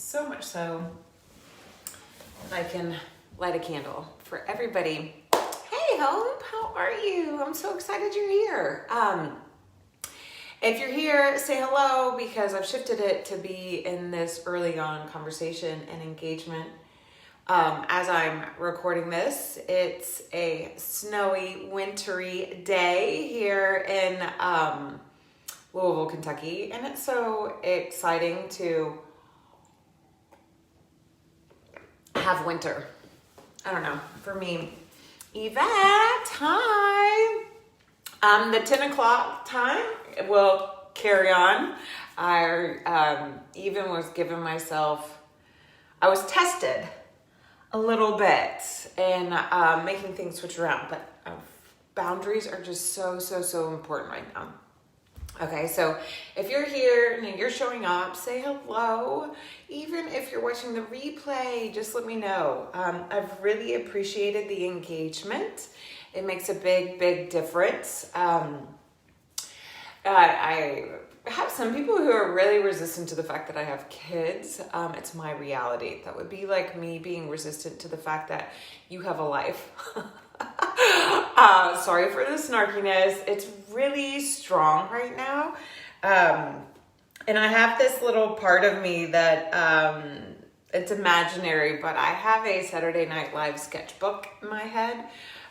So much so that I can light a candle for everybody. Hey Hope, how are you? I'm so excited you're here. If you're here, say hello, because I've shifted it to be in this early on conversation and engagement. As I'm recording this, it's a snowy, wintry day here in Louisville, Kentucky, and it's so exciting to have winter. I don't know, for me. Yvette, hi! The 10 o'clock time will carry on. I even was giving myself, I was tested a little bit and making things switch around, but boundaries are just so important right now. Okay, so if you're here and you're showing up, say hello. Even if you're watching the replay, just let me know. I've really appreciated the engagement. It makes a big difference. I have some people who are really resistant to the fact that I have kids. It's my reality. That would be like me being resistant to the fact that you have a life. Sorry for the snarkiness. It's really strong right now. And I have this little part of me that it's imaginary, but I have a Saturday Night Live sketchbook in my head.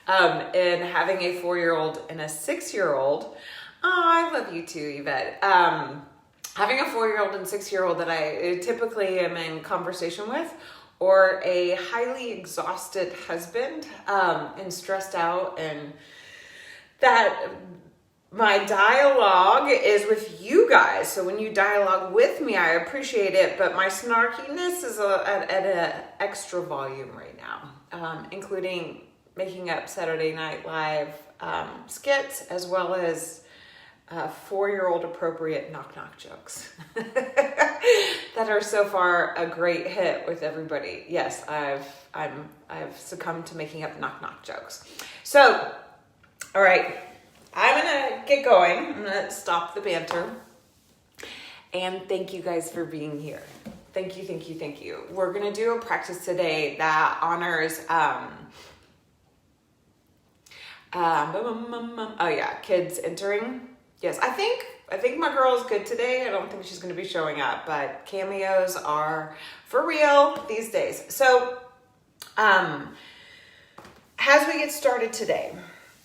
And having a 4-year-old and a 6-year-old, I love you too, Yvette. Having a 4-year-old and 6-year-old that I typically am in conversation with, or a highly exhausted husband and stressed out, and that my dialogue is with you guys. So when you dialogue with me, I appreciate it, but my snarkiness is at an extra volume right now, including making up Saturday Night Live skits, as well as 4-year-old appropriate knock jokes that are so far a great hit with everybody. Yes, I've succumbed to making up knock jokes. So, all right, I'm gonna get going. I'm gonna stop the banter, and thank you guys for being here. Thank you. We're gonna do a practice today that honors kids entering. Yes, I think my girl is good today. I don't think she's going to be showing up, but cameos are for real these days. So, as we get started today,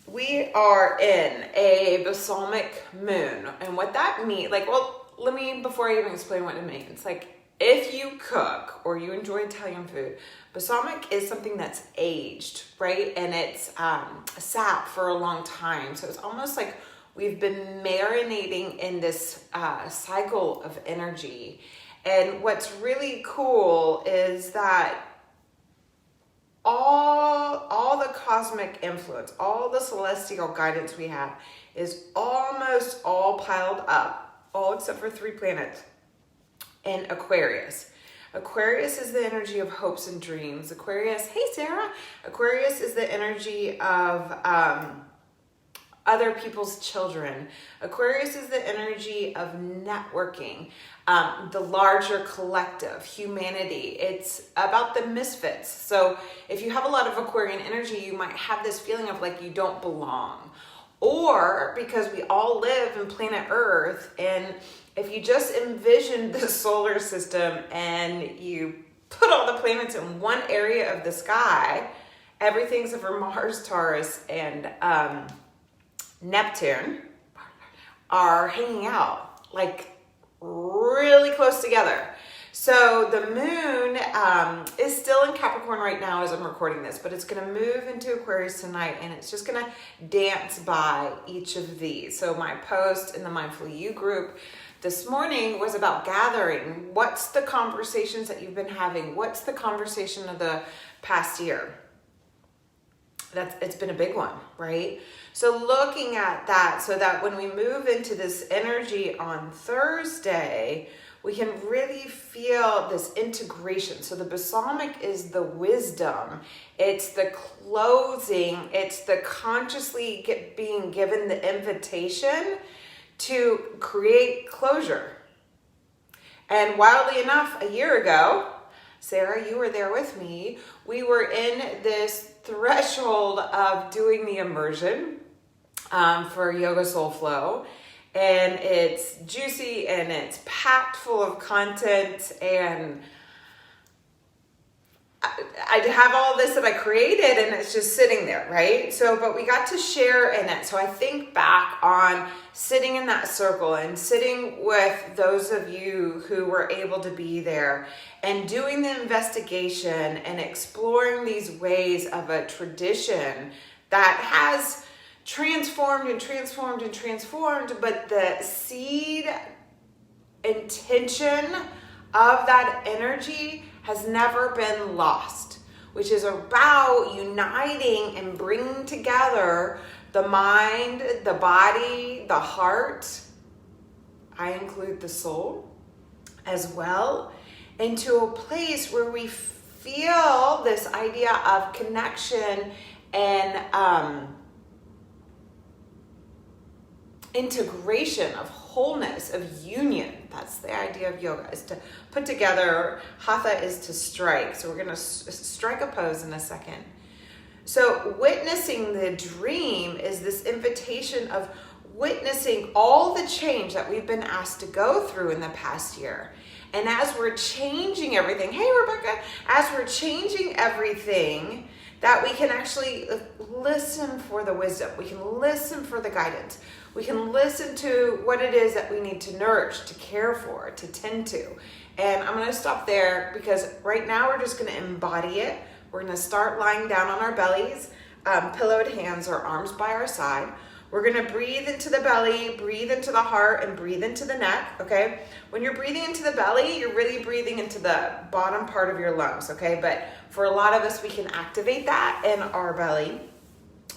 we are in a Balsamic Moon, and what that means, before I even explain what it means, if you cook or you enjoy Italian food, balsamic is something that's aged, right? And it's sat for a long time. So it's almost like we've been marinating in this cycle of energy. And what's really cool is that all the cosmic influence, all the celestial guidance we have is almost all piled up, all except for 3 planets. And Aquarius. Aquarius is the energy of hopes and dreams. Aquarius, hey Sarah. Aquarius is the energy of other people's children. Aquarius is the energy of networking, the larger collective, humanity. It's about the misfits. So if you have a lot of Aquarian energy, you might have this feeling of like you don't belong. Or because we all live in planet Earth, and if you just envision the solar system and you put all the planets in one area of the sky, everything except for Mars, Taurus, and Neptune are hanging out like really close together. So the moon is still in Capricorn right now as I'm recording this, but it's going to move into Aquarius tonight, and it's just going to dance by each of these. So my post in the Mindful You group this morning was about gathering. What's the conversations that you've been having? What's the conversation of the past year? It's been a big one, right? So looking at that so that when we move into this energy on Thursday, we can really feel this integration. So the balsamic is the wisdom. It's the closing. It's the consciously being given the invitation to create closure. And wildly enough, a year ago, Sarah, you were there with me, we were in this threshold of doing the immersion for Yoga Soul Flow. And it's juicy and it's packed full of content, and I have all this that I created and it's just sitting there, right? So, but we got to share in it. So I think back on sitting in that circle and sitting with those of you who were able to be there and doing the investigation and exploring these ways of a tradition that has transformed and transformed and transformed, but the seed intention of that energy has never been lost, which is about uniting and bringing together the mind, the body, the heart, I include the soul as well, into a place where we feel this idea of connection and integration, of wholeness, of union. That's the idea of yoga, is to put together. Hatha is to strike. So we're going to strike a pose in a second. So witnessing the dream is this invitation of witnessing all the change that we've been asked to go through in the past year. And as we're changing everything, hey Rebecca, as we're changing everything, that we can actually listen for the wisdom. We can listen for the guidance. We can listen to what it is that we need to nourish, to care for, to tend to. And I'm going to stop there because right now we're just going to embody it. We're going to start lying down on our bellies, pillowed hands or arms by our side. We're going to breathe into the belly, breathe into the heart, and breathe into the neck, okay? When you're breathing into the belly, you're really breathing into the bottom part of your lungs, okay? But for a lot of us, we can activate that in our belly.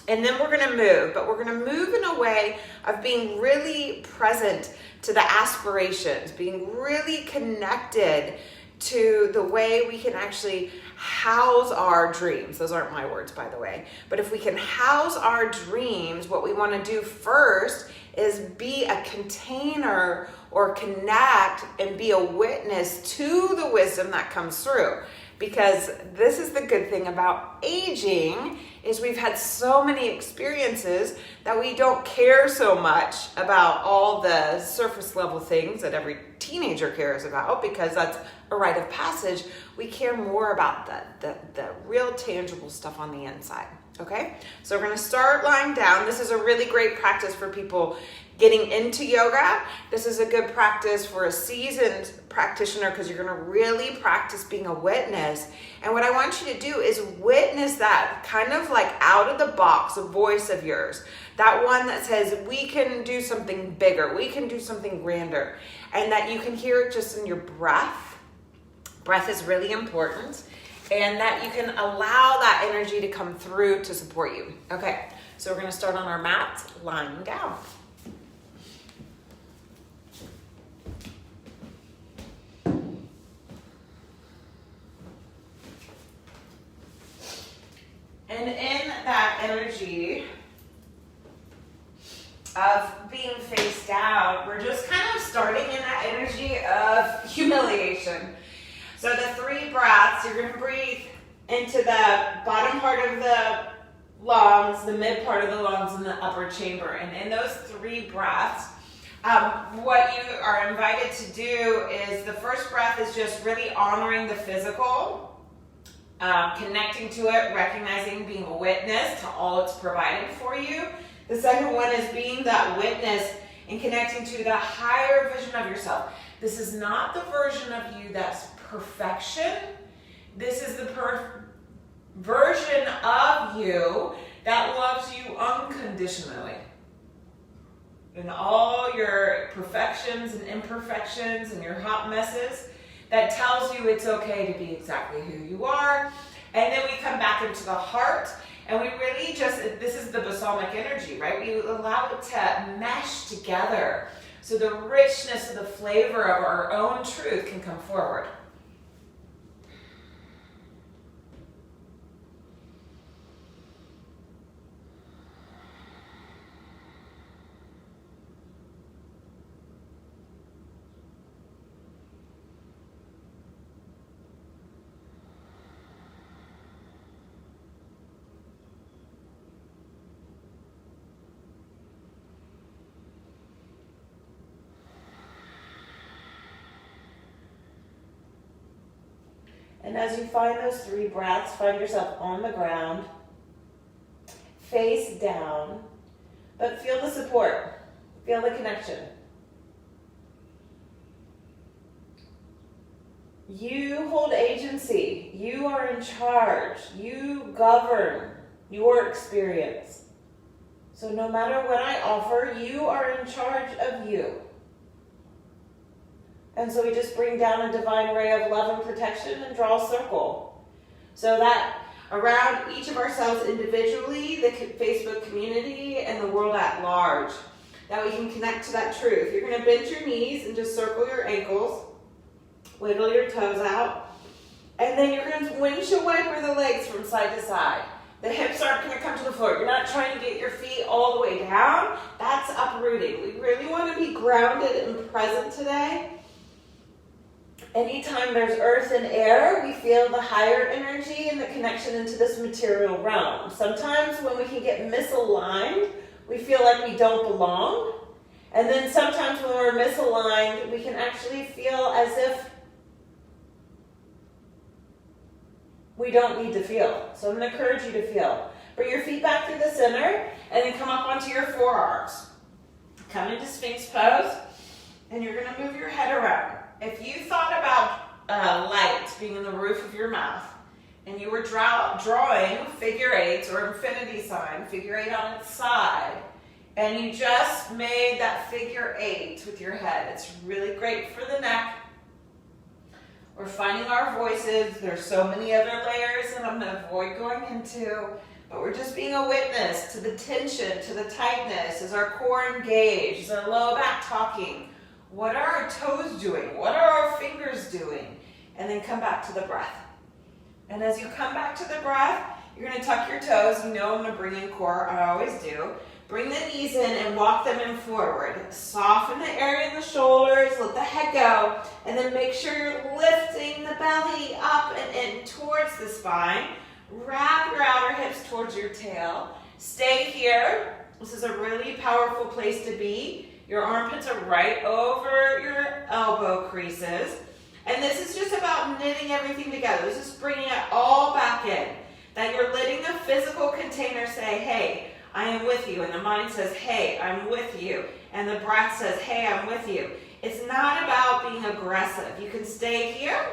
And then we're going to move, but we're going to move in a way of being really present to the aspirations, being really connected to the way we can actually house our dreams. Those aren't my words, by the way. But if we can house our dreams, what we want to do first is be a container or connect and be a witness to the wisdom that comes through. Because this is the good thing about aging, is we've had so many experiences that we don't care so much about all the surface level things that every teenager cares about, because that's a rite of passage. We care more about the real tangible stuff on the inside. Okay, so we're going to start lying down. This is a really great practice for people getting into yoga. This is a good practice for a seasoned practitioner because you're going to really practice being a witness. And what I want you to do is witness that kind of like out of the box voice of yours. That one that says, we can do something bigger. We can do something grander. And that you can hear it just in your breath. Breath is really important. And that you can allow that energy to come through to support you. Okay, so we're going to start on our mat, lying down. And in that energy of being face down, we're just kind of starting in that energy of humiliation. So the 3 breaths, you're going to breathe into the bottom part of the lungs, the mid part of the lungs, and the upper chamber. And in those 3 breaths, what you are invited to do is the first breath is just really honoring the physical, connecting to it, recognizing, being a witness to all it's provided for you. The second one is being that witness and connecting to the higher vision of yourself. This is not the version of you that's perfection. This is the version of you that loves you unconditionally. In all your perfections and imperfections and your hot messes, that tells you it's okay to be exactly who you are. And then we come back into the heart, and we really just, this is the balsamic energy, right? We allow it to mesh together so the richness of the flavor of our own truth can come forward. And as you find those 3 breaths, find yourself on the ground, face down, but feel the support, feel the connection. You hold agency. You are in charge. You govern your experience. So no matter what I offer, you are in charge of you. And so we just bring down a divine ray of love and protection and draw a circle. So that around each of ourselves individually, the Facebook community, and the world at large, that we can connect to that truth. You're going to bend your knees and just circle your ankles, wiggle your toes out, and then you're going to windshield wiper the legs from side to side. The hips aren't going to come to the floor. You're not trying to get your feet all the way down. That's uprooting. We really want to be grounded and present today. Anytime there's earth and air, we feel the higher energy and the connection into this material realm. Sometimes when we can get misaligned, we feel like we don't belong. And then sometimes when we're misaligned, we can actually feel as if we don't need to feel. So I'm going to encourage you to feel. Bring your feet back through the center and then come up onto your forearms. Come into Sphinx pose and you're going to move your head around. If you thought about light being in the roof of your mouth and you were drawing figure eights or infinity sign, figure 8 on its side, and you just made that figure 8 with your head, it's really great for the neck. We're finding our voices. There's so many other layers that I'm going to avoid going into, but we're just being a witness to the tension, to the tightness. Is our core engaged? Is our low back talking? What are our toes doing? What are our fingers doing? And then come back to the breath. And as you come back to the breath, you're going to tuck your toes. You know I'm going to bring in core. I always do. Bring the knees in and walk them in forward. Soften the area in the shoulders, let the head go, and then make sure you're lifting the belly up and in towards the spine. Wrap your outer hips towards your tail. Stay here. This is a really powerful place to be. Your armpits are right over your elbow creases. And this is just about knitting everything together. This is bringing it all back in. That you're letting the physical container say, hey, I am with you. And the mind says, hey, I'm with you. And the breath says, hey, I'm with you. It's not about being aggressive. You can stay here,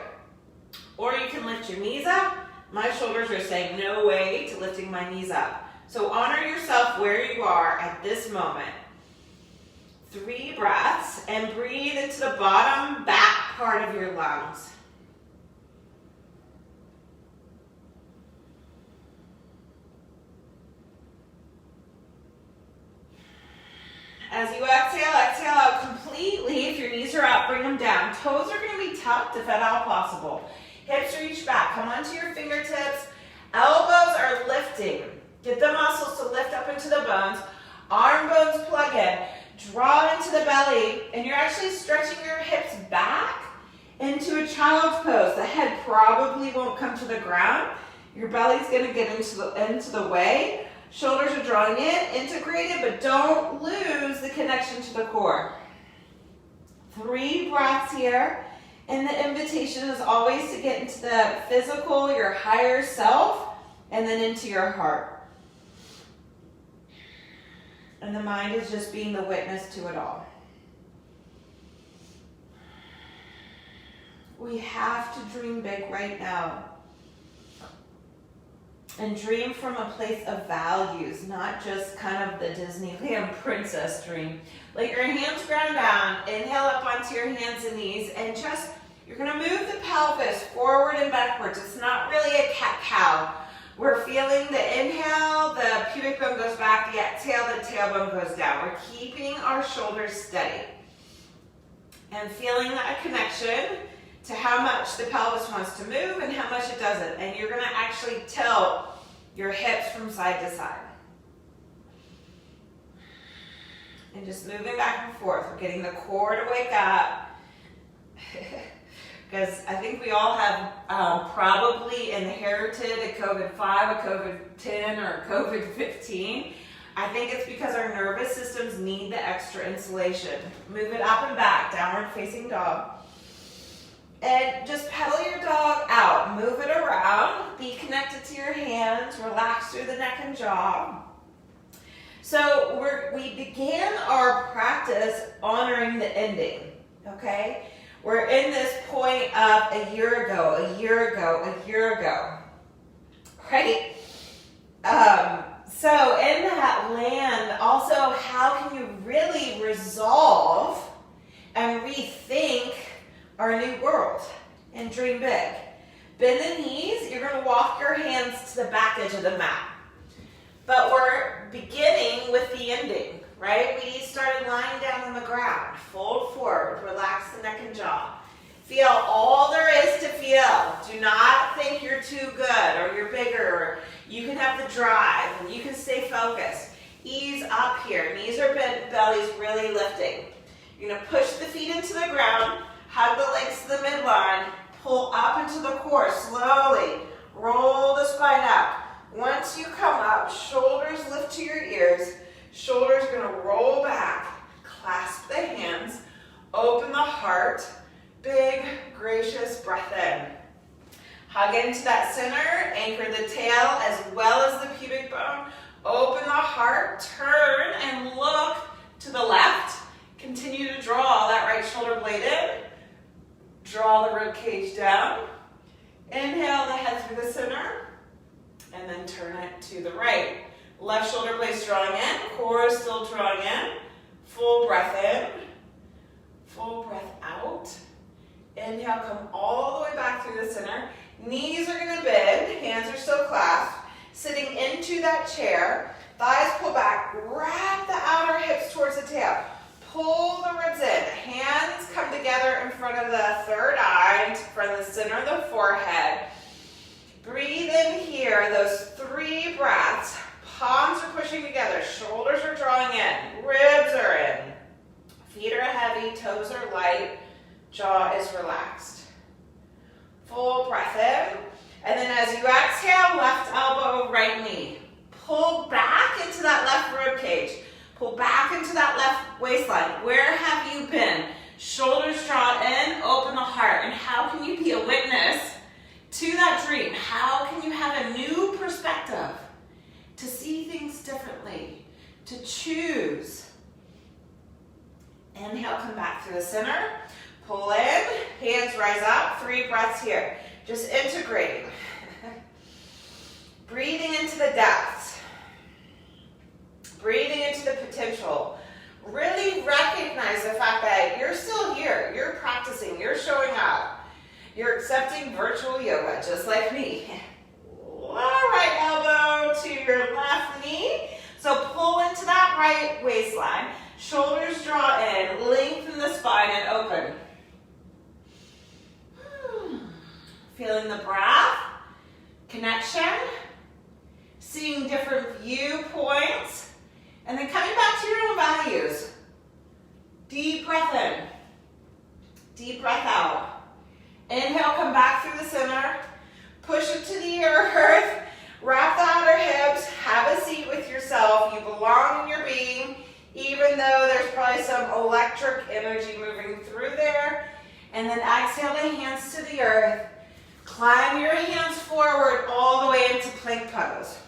or you can lift your knees up. My shoulders are saying no way to lifting my knees up. So honor yourself where you are at this moment. 3 breaths, and breathe into the bottom back part of your lungs. As you exhale out completely. If your knees are up, bring them down. Toes are going to be tucked if at all possible. Hips reach back. Come onto your fingertips. Elbows are lifting. Get the muscles to lift up into the bones. Arm bones plug in. Draw into the belly. And you're actually stretching your hips back into a child's pose. The head probably won't come to the ground. Your belly's going to get into the way. Shoulders are drawing in, integrated, but don't lose the connection to the core. 3 breaths here. And the invitation is always to get into the physical, your higher self, and then into your heart. And the mind is just being the witness to it all. We have to dream big right now. And dream from a place of values, not just kind of the Disneyland princess dream. Let your hands ground down, inhale up onto your hands and knees, and just, you're going to move the pelvis forward and backwards. It's not really a cat-cow. We're feeling the inhale, the pubic bone goes back, the exhale, the tailbone goes down. We're keeping our shoulders steady. And feeling that connection to how much the pelvis wants to move and how much it doesn't. And you're going to actually tilt your hips from side to side. And just moving back and forth. We're getting the core to wake up. Because I think we all have probably inherited a COVID-5, a COVID-10, or a COVID-15. I think it's because our nervous systems need the extra insulation. Move it up and back, downward facing dog. And just pedal your dog out. Move Be connected to your hands. Relax through the neck and jaw. So we began our practice honoring the ending, okay? We're in this point of a year ago, right? So in that land, also, how can you really resolve and rethink our new world and dream big? Bend the knees. You're going to walk your hands to the back edge of the mat. But we're beginning with the ending, right? We started lying down on the ground. Fold forward. Relax the neck and jaw. Feel all there is to feel. Do not think you're too good or you're bigger. Or you can have the drive and you can stay focused. Ease up here. Knees are bent, belly's really lifting. You're going to push the feet into the ground. Hug the legs to the midline. Pull up into the core slowly. Roll the spine up. Once you come up, shoulders lift to your ears. Shoulders going to roll back. Clasp the hands. Open the heart. Big, gracious breath in. Hug into that center. Anchor the tail as well as the pubic bone. Open the heart. Turn and look to the left. Continue to draw that right shoulder blade in. Draw the rib cage down. Inhale the head through the center. And then turn it to the right. Left shoulder blade's drawing in. Core is still drawing in. Full breath in. Full breath out. Inhale, come all the way back through the center. Knees are going to bend. Hands are still clasped. Sitting into that chair. Thighs pull back. Wrap the outer hips towards the tail. Pull the ribs in. Hands come together in front of the third eye, in front of the center of the forehead. Breathe in here, those 3 breaths. Palms are pushing together. Shoulders are drawing in. Ribs are in. Feet are heavy. Toes are light. Jaw is relaxed. Full breath in. And then as you exhale, left elbow, right knee. Pull back into that left rib cage. Pull back into that left waistline. Where have you been? Shoulders draw in, open the heart. And how can you be a witness to that dream? How can you have a new perspective to see things differently, to choose? Inhale, come back through the center. Pull in, hands rise up. 3 breaths here. Just integrating. Breathing into the depths. Breathing into the potential. Really recognize the fact that you're still here. You're practicing. You're showing up. You're accepting virtual yoga just like me. Right elbow to your left knee. So pull into that right waistline. Shoulders draw in. Lengthen the spine and open. Feeling the breath. Connection. Seeing different viewpoints. And then coming back to your own values. Deep breath in. Deep breath out. Inhale, come back through the center. Push it to the earth. Wrap the outer hips. Have a seat with yourself. You belong in your being, even though there's probably some electric energy moving through there. And then exhale the hands to the earth. Climb your hands forward all the way into plank pose.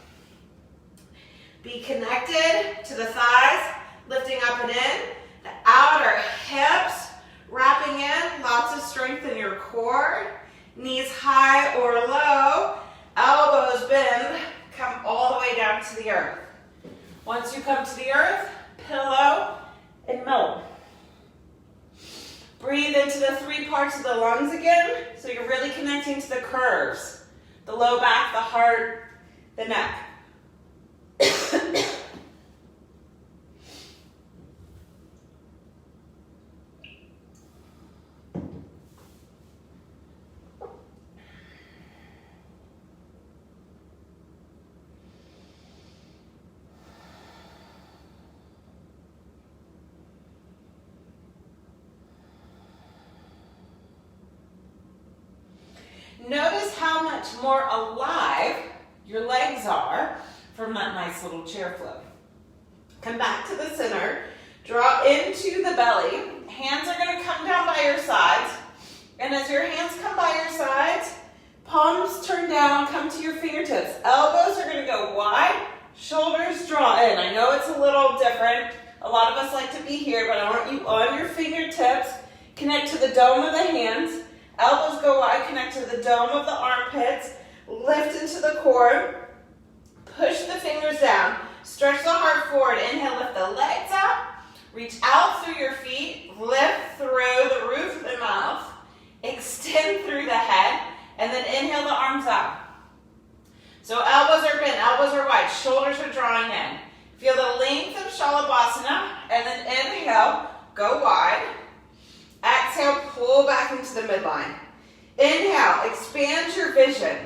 Be connected to the thighs, lifting up and in. The outer hips, wrapping in. Lots of strength in your core. Knees high or low. Elbows bend. Come all the way down to the earth. Once you come to the earth, pillow and melt. Breathe into the 3 parts of the lungs again. So you're really connecting to the curves. The low back, the heart, the neck. Notice how much more alive your legs are from that nice little chair flip. Come back to the center. Draw into the belly. Hands are going to come down by your sides. And as your hands come by your sides, Palms turn down, come to your fingertips. Elbows are going to go wide, shoulders draw in. I know it's a little different. A lot of us like to be here, but I want you on your fingertips. Connect to the dome of the hands. Elbows go wide, connect to the dome of the armpits. Lift into the core. Push the fingers down. Stretch the heart forward. Inhale, lift the legs up. Reach out through your feet. Lift through the roof of the mouth. Extend through the head. And then inhale the arms up. So elbows are bent, elbows are wide, shoulders are drawing in. Feel the length of Shalabhasana. And then inhale, go wide. Exhale, pull back into the midline. Inhale, expand your vision.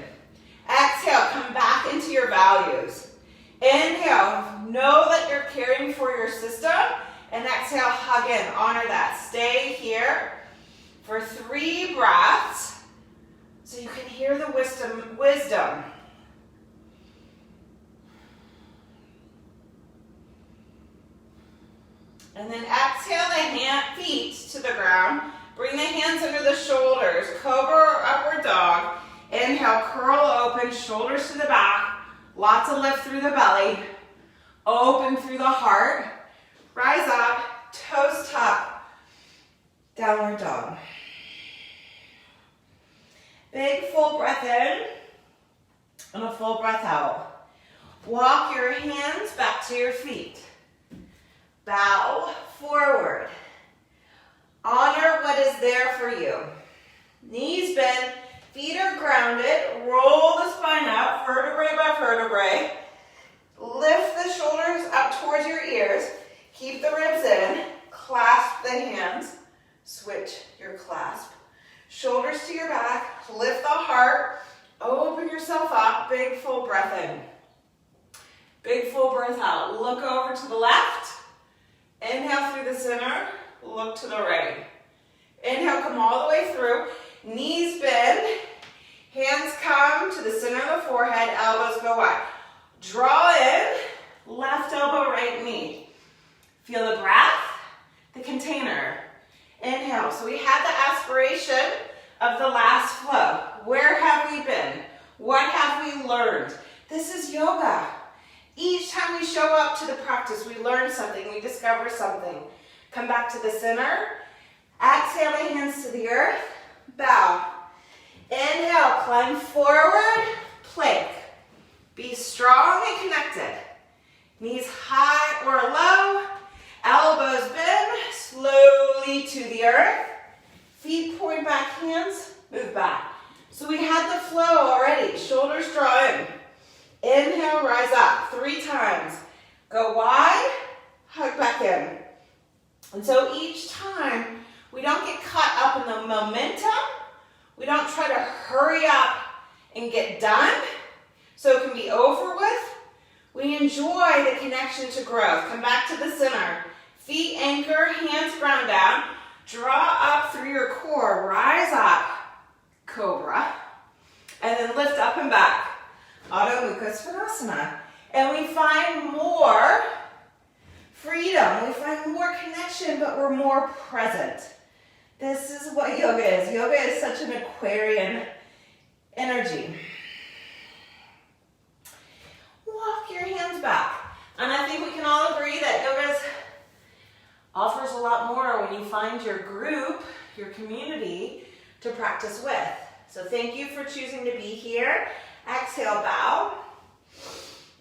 Exhale, come back into your values. Inhale, know that you're caring for your system. And exhale, hug in, honor that. Stay here for 3 breaths so you can hear the wisdom. And then exhale the feet to the ground. Bring the hands under the shoulders. Cobra or upward dog. Inhale, curl open, shoulders to the back. Lots of lift through the belly. Open through the heart. Rise up, toes tuck. Downward dog. Big full breath in and a full breath out. Walk your hands back to your feet. Bow forward. Honor what is there for you. Knees bent, feet are grounded. Roll the spine up, vertebrae by vertebrae. Lift the shoulders up towards your ears. Keep the ribs in. Clasp the hands. Switch your clasp. Shoulders to your back. Lift the heart. Open yourself up. Big full breath in. Big full breath out. Look over to the left. Inhale through the center. Look to the right. Inhale, come all the way through. Knees bend. Hands come to the center of the forehead. Elbows go wide. Draw in. Left elbow, right knee. Feel the breath, the container. Inhale. So we had the aspiration of the last flow. Where have we been? What have we learned? This is yoga. Each time we show up to the practice, we learn something, we discover something. Come back to the center. Exhale the hands to the earth. Bow. Inhale, climb forward, plank. Be strong and connected. Knees high or low. Elbows bend, slowly to the earth. Feet point back, hands move back. So we had the flow already. Shoulders draw in. Inhale, rise up 3 times. Go wide, hug back in. And so each time, we don't get caught up in the momentum. We don't try to hurry up and get done so it can be over with. We enjoy the connection to growth. Come back to the center. Feet anchor, hands ground down. Draw up through your core. Rise up, cobra. And then lift up and back. Adho Mukha Svanasana. And we find more freedom. We find more connection, but we're more present. This is what yoga is. Yoga is such an Aquarian energy. Walk your hands back. And I think we can all agree that yoga offers a lot more when you find your group, your community to practice with. So thank you for choosing to be here. Exhale, bow.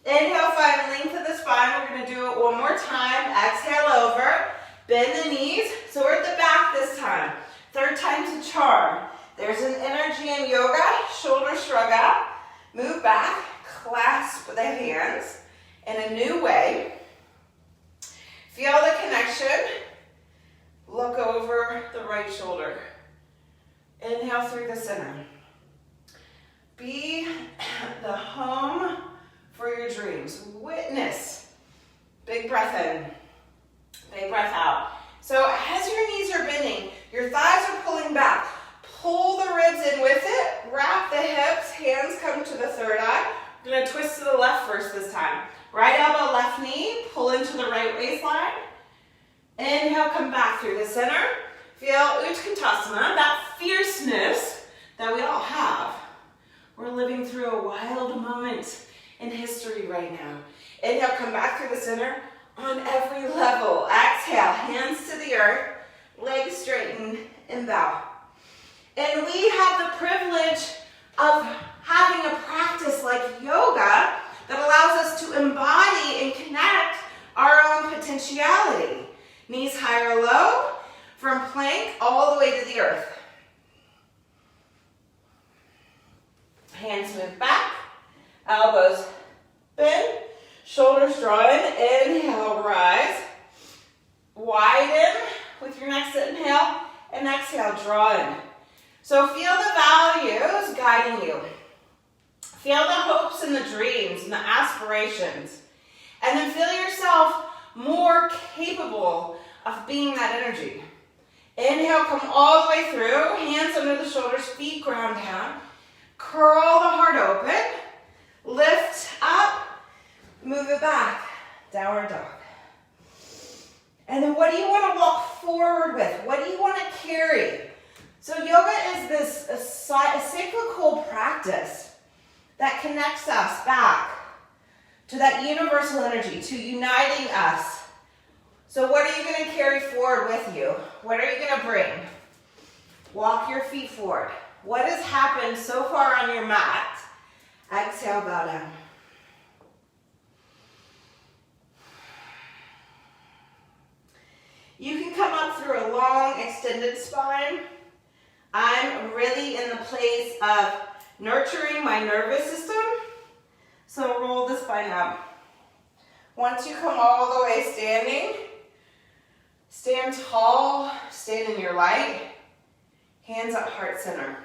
Inhale, find length of the spine. We're going to do it one more time. Exhale over. Bend the knees. So we're at the back this time. 3rd time's a charm. There's an energy in yoga. Shoulders shrug out. Move back. Clasp the hands in a new way. Feel the connection. Look over the right shoulder. Inhale through the center. Be the home for your dreams. Witness. Big breath in. Big breath out. So as your knees are bending, your thighs are pulling back. Pull the ribs in with it. Wrap the hips. Hands come to the third eye. We're going to twist to the left first this time. Right elbow, left knee. Pull into the right waistline. Inhale, come back through the center. Feel Utkatasana, that fierceness that we all have. living through a wild moment in history right now. Inhale, come back through the center on every level. Exhale, hands to the earth, legs straighten, and bow. And we have the privilege of having a practice like yoga that allows us to embody and connect our own potentiality. Knees high or low, from plank all the way to the earth. Hands move back, elbows bend, shoulders draw in, inhale, rise. Widen with your next inhale, and exhale, draw in. So feel the values guiding you. Feel the hopes and the dreams and the aspirations. And then feel yourself more capable of being that energy. Inhale, come all the way through, hands under the shoulders, feet ground down. Curl the heart open, lift up, move it back, downward dog. And then what do you want to walk forward with? What do you want to carry? So yoga is this a cyclical practice that connects us back to that universal energy, to uniting us. So what are you going to carry forward with you? What are you going to bring? Walk your feet forward. What has happened so far on your mat? Exhale, bow down. You can come up through a long, extended spine. I'm really in the place of nurturing my nervous system. So roll the spine up. Once you come all the way standing, stand tall, stand in your light, hands at heart center.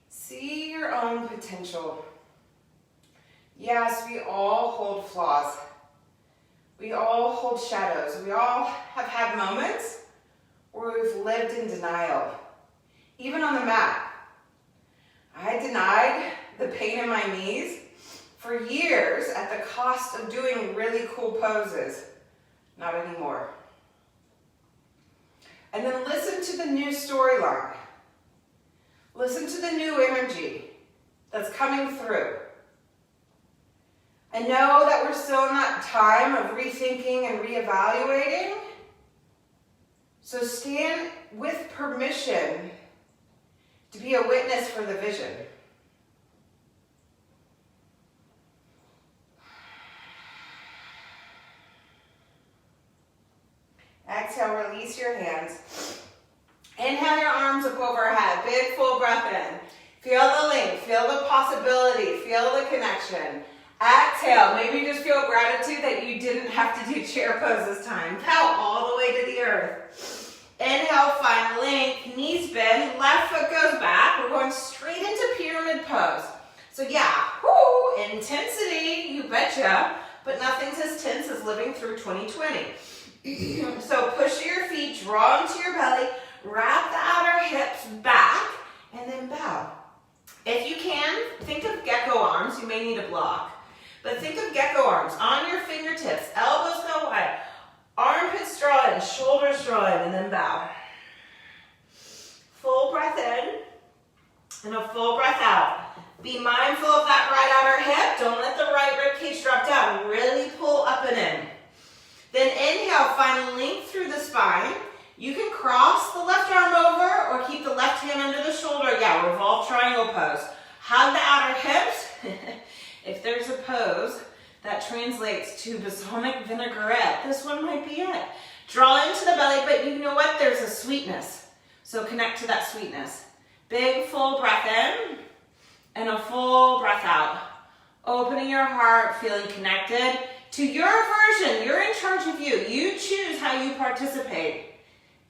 See your own potential. Yes, we all hold flaws. We all hold shadows. We all have had moments where we've lived in denial. Even on the mat. I denied the pain in my knees for years at the cost of doing really cool poses. Not anymore. And then listen to the new storyline. Listen to the new energy that's coming through. And know that we're still in that time of rethinking and reevaluating. So stand with permission to be a witness for the vision. Exhale, release your hands. Inhale your arms up overhead. Big full breath in. Feel the link, feel the possibility, feel the connection. Exhale, maybe just feel gratitude that you didn't have to do chair pose this time. Bow all the way to the earth. Inhale, find link, knees bend, left foot goes back. We're going straight into pyramid pose. So yeah, whoo, intensity, you betcha, but nothing's as tense as living through 2020. So push your feet, draw into your belly, wrap the outer hips back, and then bow. If you can, think of gecko arms. You may need a block. But think of gecko arms on your fingertips, elbows go wide, armpits draw in, shoulders draw in, and then bow. Full breath in, and a full breath out. Be mindful of that right outer hip. Don't let the right ribcage drop down. Really pull up and in. Then inhale, find length through the spine. You can cross the left arm over or keep the left hand under the shoulder. Yeah, revolve triangle pose. Hug the outer hips. If there's a pose that translates to balsamic vinaigrette, this one might be it. Draw into the belly, but you know what? There's a sweetness. So connect to that sweetness. Big full breath in and a full breath out. Opening your heart, feeling connected to your version. You're in charge of you. You choose how you participate.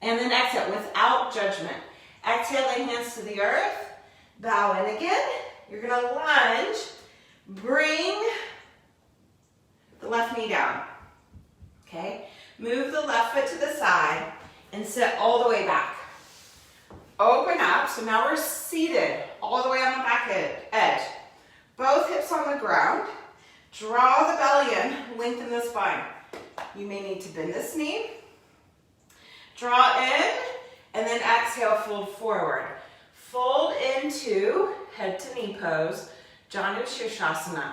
And then exhale without judgment. Exhale the hands to the earth. Bow in again. You're going to lunge. Bring the left knee down. Okay? Move the left foot to the side and sit all the way back. Open up. So now we're seated all the way on the back edge. Both hips on the ground. Draw the belly in. Lengthen the spine. You may need to bend this knee. Draw in And then exhale, fold forward. Fold into head to knee pose, Janu Shirshasana,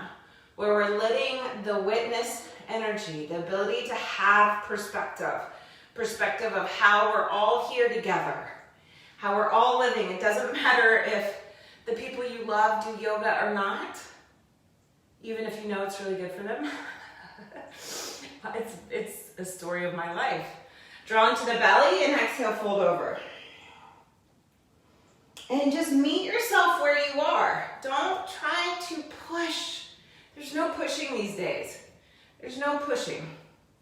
where we're letting the witness energy, the ability to have perspective of how we're all here together, how we're all living. It doesn't matter if the people you love do yoga or not, even if you know it's really good for them. It's a story of my life. Draw into the belly and exhale, fold over. And just meet yourself where you are. Don't try to push. There's no pushing these days. There's no pushing.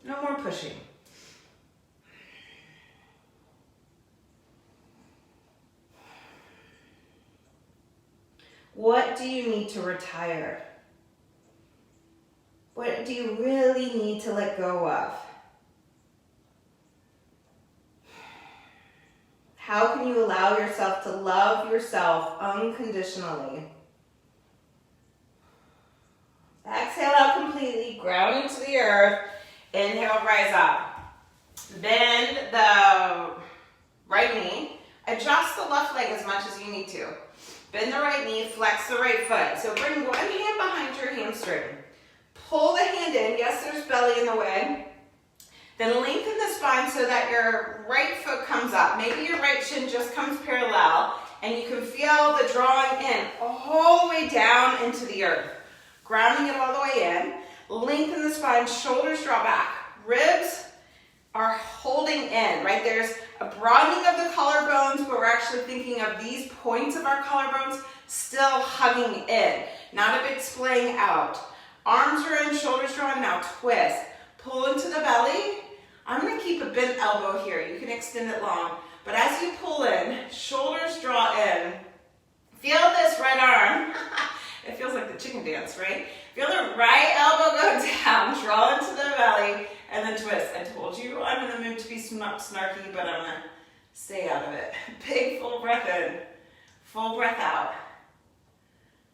No more pushing. What do you need to retire? What do you really need to let go of? How can you allow yourself to love yourself unconditionally? Exhale out completely, ground into the earth. Inhale, rise up. Bend the right knee. Adjust the left leg as much as you need to. Bend the right knee, flex the right foot. So bring one hand behind your hamstring. Pull the hand in. Yes, there's belly in the way. Then lengthen the spine so that your right foot comes up. Maybe your right shin just comes parallel, and you can feel the drawing in all the way down into the earth. Grounding it all the way in. Lengthen the spine, shoulders draw back. Ribs are holding in, right? There's a broadening of the collarbones, but we're actually thinking of these points of our collarbones still hugging in, not a big splaying out. Arms are in, shoulders drawn, now twist. Pull into the belly. I'm gonna keep a bent elbow here. You can extend it long, but as you pull in, shoulders draw in. Feel this right arm. It feels like the chicken dance, right? Feel the right elbow go down, draw into the belly, and then twist. I told you I'm in the mood to be snarky, but I'm gonna stay out of it. Big full breath in, full breath out.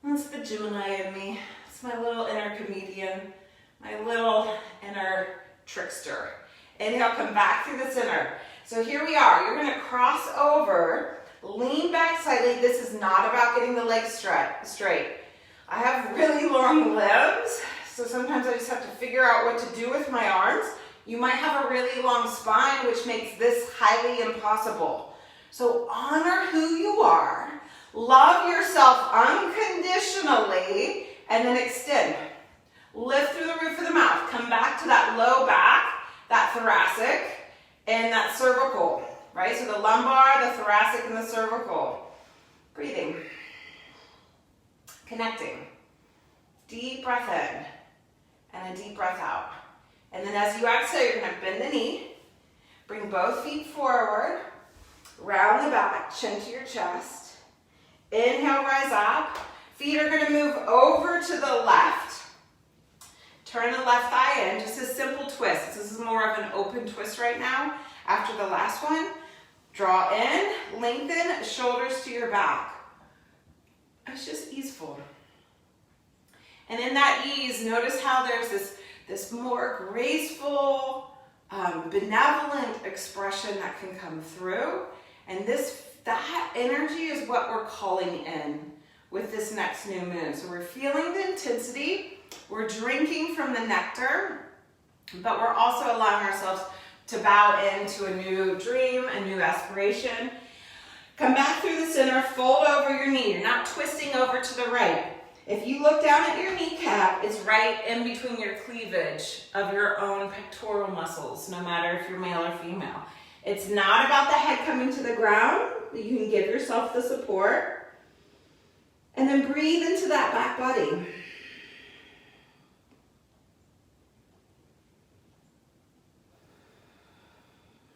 That's the Gemini in me. It's my little inner comedian, my little inner trickster. Inhale, come back through the center. So here we are. You're gonna cross over, lean back slightly. This is not about getting the legs straight. I have really long limbs, so sometimes I just have to figure out what to do with my arms. You might have a really long spine, which makes this highly impossible. So honor who you are, love yourself unconditionally, and then extend. Lift through the roof of the mouth. Come back to that low back, that thoracic, and that cervical, right? So the lumbar, the thoracic, and the cervical. Breathing. Connecting. Deep breath in and a deep breath out. And then as you exhale, you're going to bend the knee. Bring both feet forward. Round the back, chin to your chest. Inhale, rise up. Feet are going to move over to the left. Turn the left thigh in, just a simple twist. This is more of an open twist right now. After the last one, draw in, lengthen, shoulders to your back. It's just easeful. And in that ease, notice how there's this more graceful, benevolent expression that can come through. And that energy is what we're calling in with this next new moon. So we're feeling the intensity, we're drinking from the nectar, but we're also allowing ourselves to bow into a new dream, a new aspiration. Come back through the center, fold over your knee. You're not twisting over to the right. If you look down at your kneecap, it's right in between your cleavage of your own pectoral muscles, no matter if you're male or female. It's not about the head coming to the ground. You can give yourself the support. And then breathe into that back body.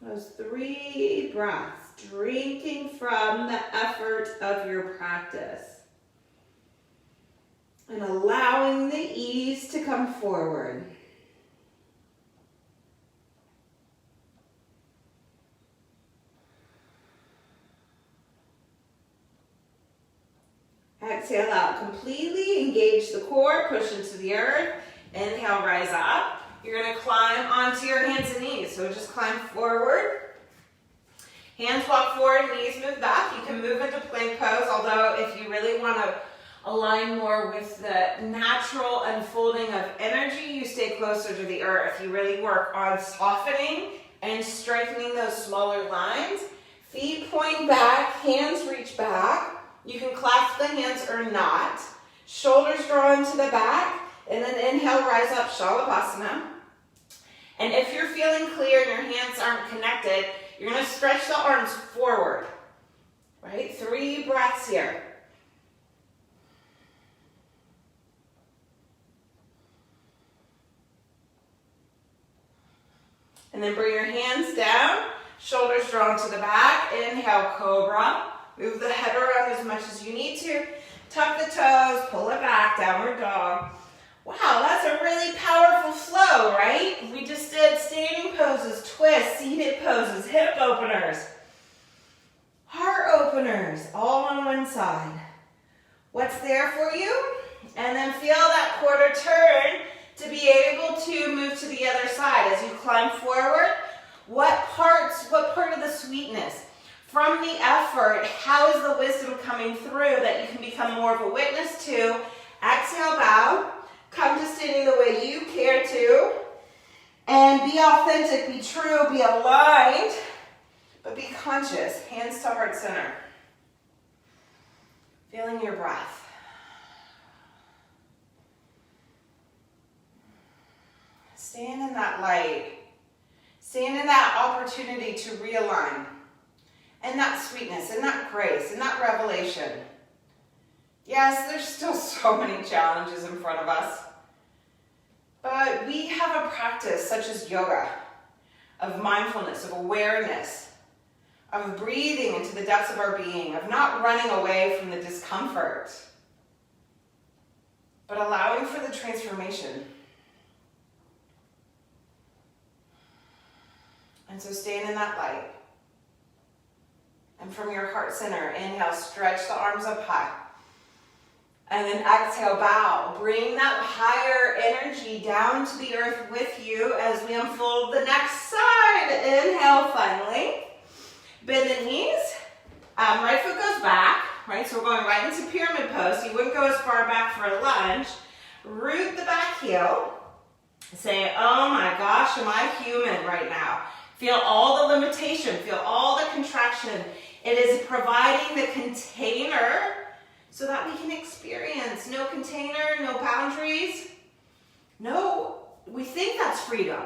Those 3 breaths, drinking from the effort of your practice. And allowing the ease to come forward. Exhale out completely, engage the core, push into the earth. Inhale, rise up. You're gonna climb onto your hands and knees. So just climb forward. Hands walk forward, knees move back. You can move into plank pose, although if you really want to align more with the natural unfolding of energy, you stay closer to the earth. You really work on softening and strengthening those smaller lines. Feet point back, hands reach back. You can clasp the hands or not. Shoulders draw into the back, and then inhale, rise up, Shalabhasana. And if you're feeling clear and your hands aren't connected, you're going to stretch the arms forward, right? 3 breaths here. And then bring your hands down, shoulders drawn to the back. Inhale, Cobra. Move the head around as much as you need to. Tuck the toes, pull it back, Downward Dog. Wow, that's a really powerful flow, right? We just did standing poses, twists, seated poses, hip openers, heart openers, all on one side. What's there for you? And then feel that quarter turn to be able to move to the other side as you climb forward. What part of the sweetness? From the effort, how is the wisdom coming through that you can become more of a witness to? Exhale, bow. Come to standing the way you care to. And be authentic, be true, be aligned, but be conscious. Hands to heart center. Feeling your breath. Stand in that light. Stand in that opportunity to realign. And that sweetness, and that grace, and that revelation. Yes, there's still so many challenges in front of us. But we have a practice such as yoga, of mindfulness, of awareness, of breathing into the depths of our being, of not running away from the discomfort, but allowing for the transformation. And so stand in that light. And from your heart center, inhale, stretch the arms up high. And then exhale, bow. Bring that higher energy down to the earth with you as we unfold the next side. Inhale, finally. Bend the knees. Right foot goes back, right? So we're going right into pyramid pose. You wouldn't go as far back for a lunge. Root the back heel. Say, oh my gosh, am I human right now? Feel all the limitation. Feel all the contraction. It is providing the container so that we can experience. No container, no boundaries. No, we think that's freedom,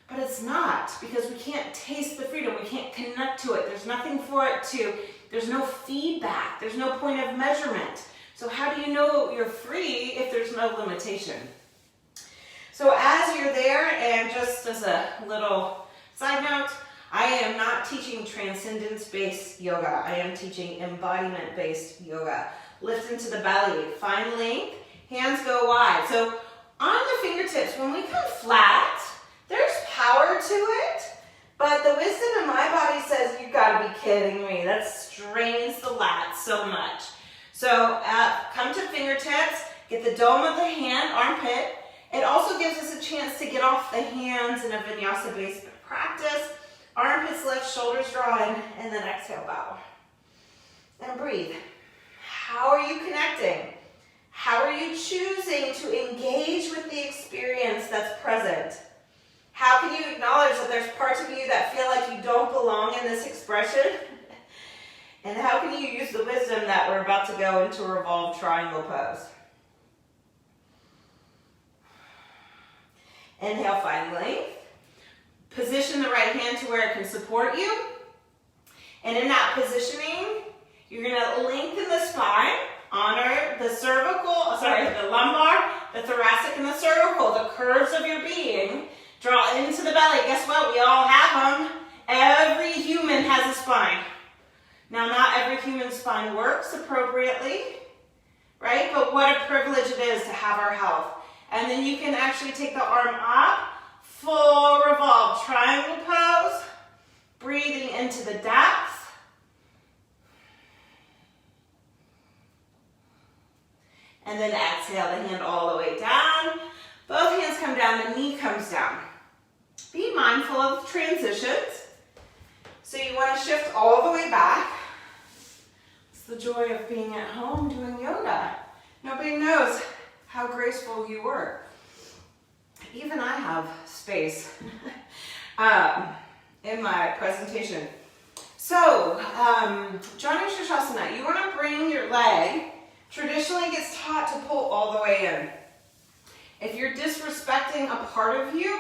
but it's not, because we can't taste the freedom. We can't connect to it. There's nothing for it to, there's no feedback. There's no point of measurement. So how do you know you're free if there's no limitation? So as you're there, and just as a little side note, I am not teaching transcendence-based yoga. I am teaching embodiment-based yoga. Lift into the belly, find length, hands go wide. So on the fingertips, when we come flat, there's power to it, but the wisdom in my body says, you gotta be kidding me. That strains the lats so much. So come to fingertips, get the dome of the hand, armpit. It also gives us a chance to get off the hands in a vinyasa-based practice. Armpits lift, shoulders draw in, and then exhale, bow. And breathe. How are you connecting? How are you choosing to engage with the experience that's present? How can you acknowledge that there's parts of you that feel like you don't belong in this expression? And how can you use the wisdom that we're about to go into a revolve triangle pose? Inhale, find length. Position the right hand to where it can support you. And in that positioning, you're going to lengthen the spine, honor the the lumbar, the thoracic, and the cervical, the curves of your being. Draw into the belly. Guess what? We all have them. Every human has a spine. Now, not every human spine works appropriately, right? But what a privilege it is to have our health. And then you can actually take the arm up, full revolve, triangle pose, breathing into the depths. And then exhale the hand all the way down. Both hands come down, the knee comes down. Be mindful of transitions. So you want to shift all the way back. It's the joy of being at home doing yoga. Nobody knows how graceful you were. Even I have space in my presentation. So, Janu Shirshasana, you want to bring your leg, traditionally gets taught to pull all the way in. If you're disrespecting a part of you,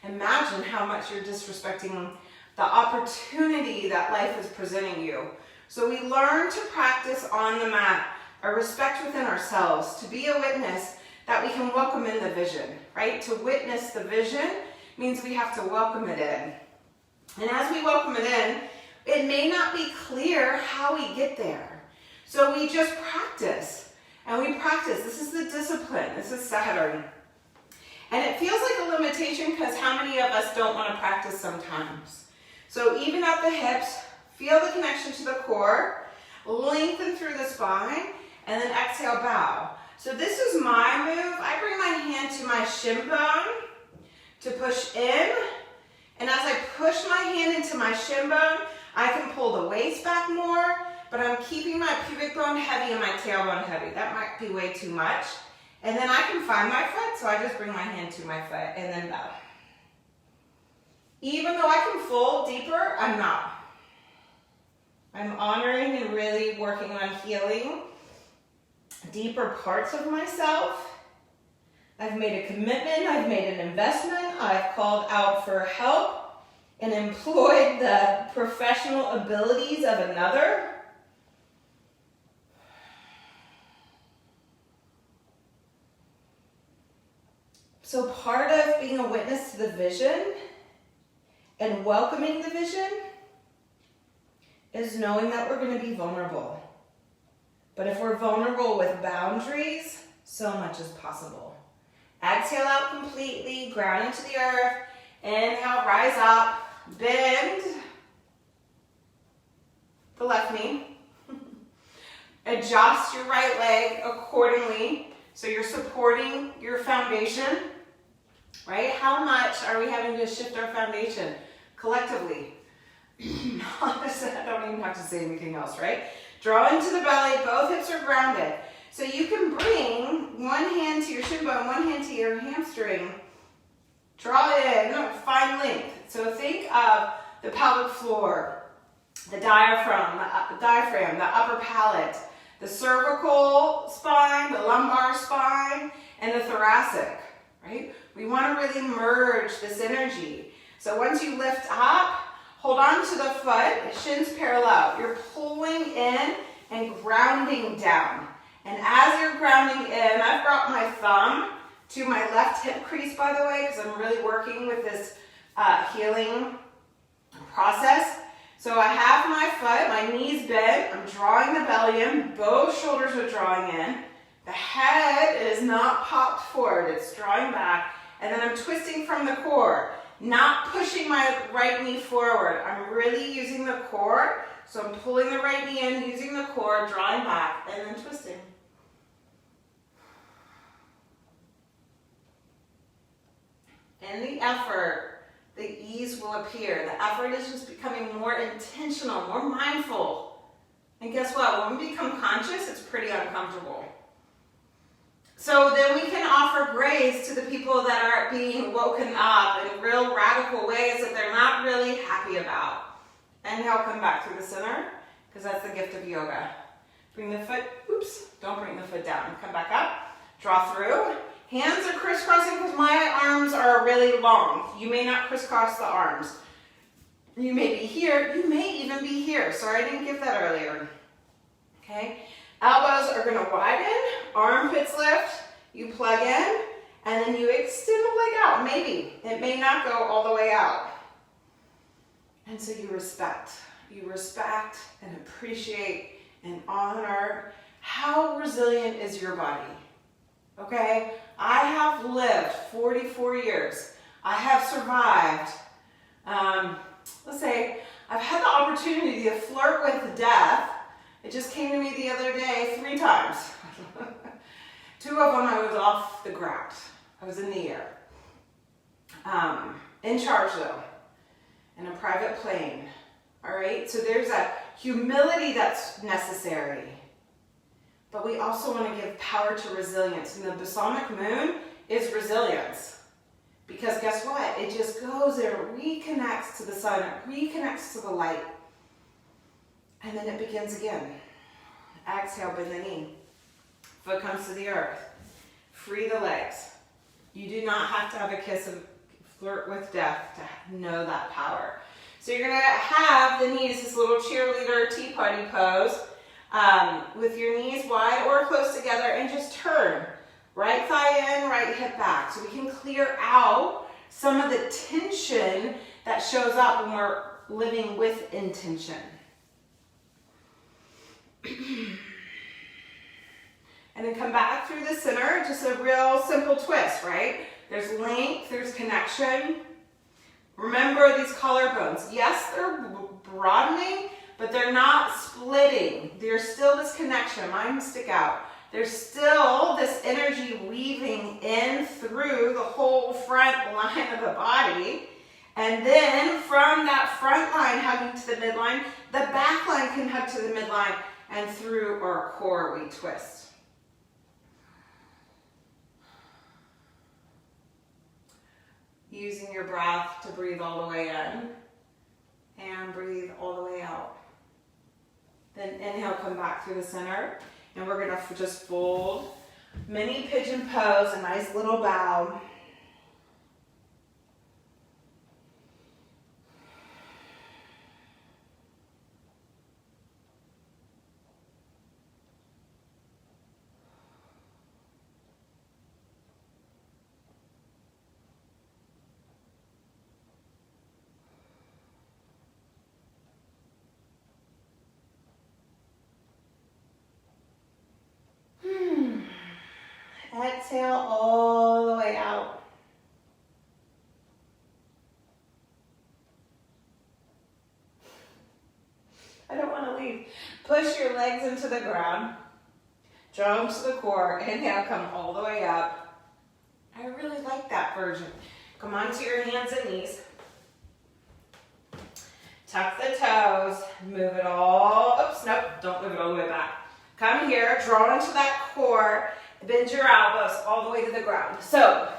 imagine how much you're disrespecting the opportunity that life is presenting you. So we learn to practice on the mat a respect within ourselves, to be a witness that we can welcome in the vision, right? To witness the vision means we have to welcome it in. And as we welcome it in, it may not be clear how we get there. So we just practice, and we practice. This is the discipline. This is Saturn. And it feels like a limitation because how many of us don't want to practice sometimes? So even at the hips, feel the connection to the core, lengthen through the spine, and then exhale, bow. So this is my move. I bring my hand to my shin bone to push in. And as I push my hand into my shin bone, I can pull the waist back more, but I'm keeping my pubic bone heavy and my tailbone heavy. That might be way too much. And then I can find my foot, so I just bring my hand to my foot and then bow. Even though I can fold deeper, I'm not. I'm honoring and really working on healing deeper parts of myself. I've made a commitment, I've made an investment, I've called out for help and employed the professional abilities of another. So part of being a witness to the vision and welcoming the vision is knowing that we're going to be vulnerable. But if we're vulnerable with boundaries, so much is possible. Exhale out completely, ground into the earth. Inhale, rise up, bend the left knee. Adjust your right leg accordingly so you're supporting your foundation, right? How much are we having to shift our foundation collectively? I don't even have to say anything else, right? Draw into the belly, both hips are grounded. So you can bring one hand to your shin bone, one hand to your hamstring. Draw it in, find length. So think of the pelvic floor, the diaphragm, the upper palate, the cervical spine, the lumbar spine, and the thoracic, right? We want to really merge this energy. So once you lift up, hold on to the foot, shins parallel. You're pulling in and grounding down. And as you're grounding in, I've brought my thumb to my left hip crease, by the way, because I'm really working with this healing process. So I have my foot, my knees bent, I'm drawing the belly in, both shoulders are drawing in. The head is not popped forward, it's drawing back. And then I'm twisting from the core, not pushing my right knee forward. I'm really using the core. So I'm pulling the right knee in, using the core, drawing back, and then twisting. In the effort, the ease will appear. The effort is just becoming more intentional, more mindful. And guess what? When we become conscious, it's pretty uncomfortable. So then we can offer grace to the people that are being woken up in real radical ways that they're not really happy about. Inhale, come back through the center, because that's the gift of yoga. Bring the foot, don't bring the foot down. Come back up, draw through. Hands are crisscrossing because my arms are really long. You may not crisscross the arms. You may be here, you may even be here. Sorry, I didn't give that earlier. Okay, elbows are gonna widen, armpits lift, you plug in, and then you extend the leg out. Maybe, it may not go all the way out. And so you respect and appreciate and honor how resilient is your body. Okay, I have lived 44 years. I have survived, let's say, I've had the opportunity to flirt with death. It just came to me the other day 3 times. 2 of them I was off the ground. I was in the air. In charge though, in a private plane. All right, so there's a humility that's necessary. But we also want to give power to resilience. And the Balsamic Moon is resilience. Because guess what? It just goes there, reconnects to the sun, it reconnects to the light. And then it begins again. Exhale, bend the knee. Foot comes to the earth. Free the legs. You do not have to have a kiss and flirt with death to know that power. So you're going to have the knees, this little cheerleader tea party pose, with your knees wide or close together, and just turn. Right thigh in, right hip back. So we can clear out some of the tension that shows up when we're living with intention. And then come back through the center, just a real simple twist, right? There's length, there's connection. Remember these collarbones. Yes, they're broadening, but they're not splitting. There's still this connection. Mine stick out. There's still this energy weaving in through the whole front line of the body. And then from that front line hugging to the midline, the back line can hug to the midline, and through our core we twist. Using your breath to breathe all the way in and breathe all the way out. Then inhale, come back through the center, and we're gonna just fold. Mini pigeon pose, a nice little bow. Exhale all the way out. I don't want to leave. Push your legs into the ground. Draw them to the core. Inhale, come all the way up. I really like that version. Come onto your hands and knees. Tuck the toes. Move it all. Oops, nope. Don't move it all the way back. Come here. Draw into that core. Bend your elbows all the way to the ground. So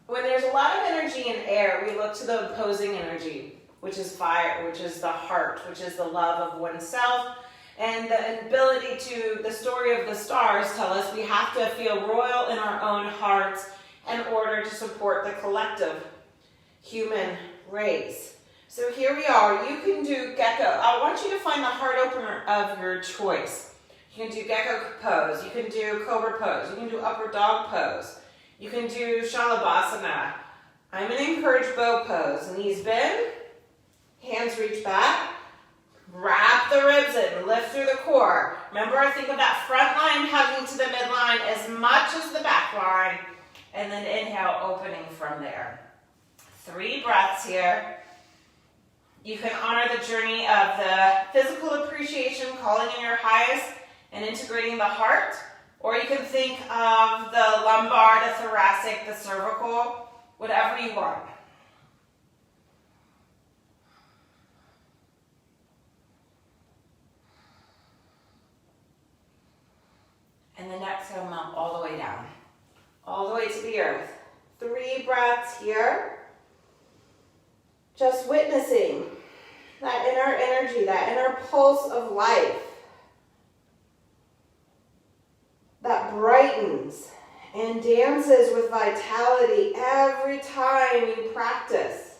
when there's a lot of energy in air, we look to the opposing energy, which is fire, which is the heart, which is the love of oneself. And the ability to, the story of the stars tell us we have to feel royal in our own hearts in order to support the collective human race. So here we are. You can do gecko. I want you to find the heart opener of your choice. You can do gecko pose, you can do cobra pose, you can do upward dog pose, you can do shalabhasana. I'm going to encourage bow pose. Knees bend, hands reach back, wrap the ribs in, lift through the core. Remember, I think of that front line hugging to the midline as much as the back line, and then inhale, opening from there. 3 breaths here. You can honor the journey of the physical appreciation, calling in your highest, and integrating the heart, or you can think of the lumbar, the thoracic, the cervical, whatever you want. And then exhale, melt all the way down, all the way to the earth. 3 breaths here. Just witnessing that inner energy, that inner pulse of life that brightens and dances with vitality every time you practice.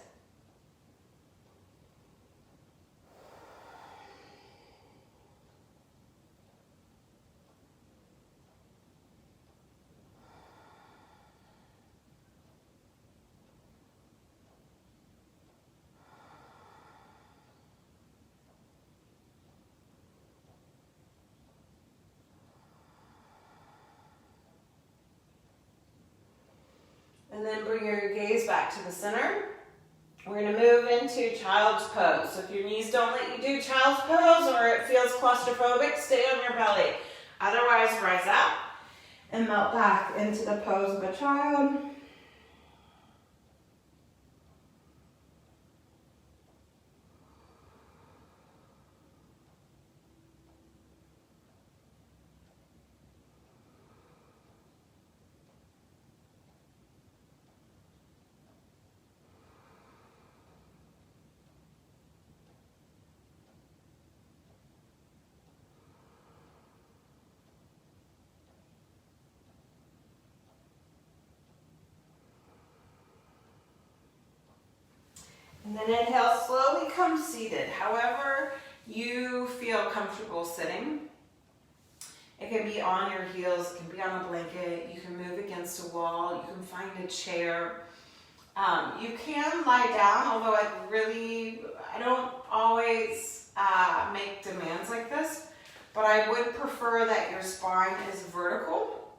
And then bring your gaze back to the center. We're going to move into child's pose. So if your knees don't let you do child's pose or it feels claustrophobic, stay on your belly. Otherwise, rise up and melt back into the pose of a child. And then inhale, slowly come seated. However you feel comfortable sitting. It can be on your heels, it can be on a blanket, you can move against a wall, you can find a chair. You can lie down, although I don't always make demands like this, but I would prefer that your spine is vertical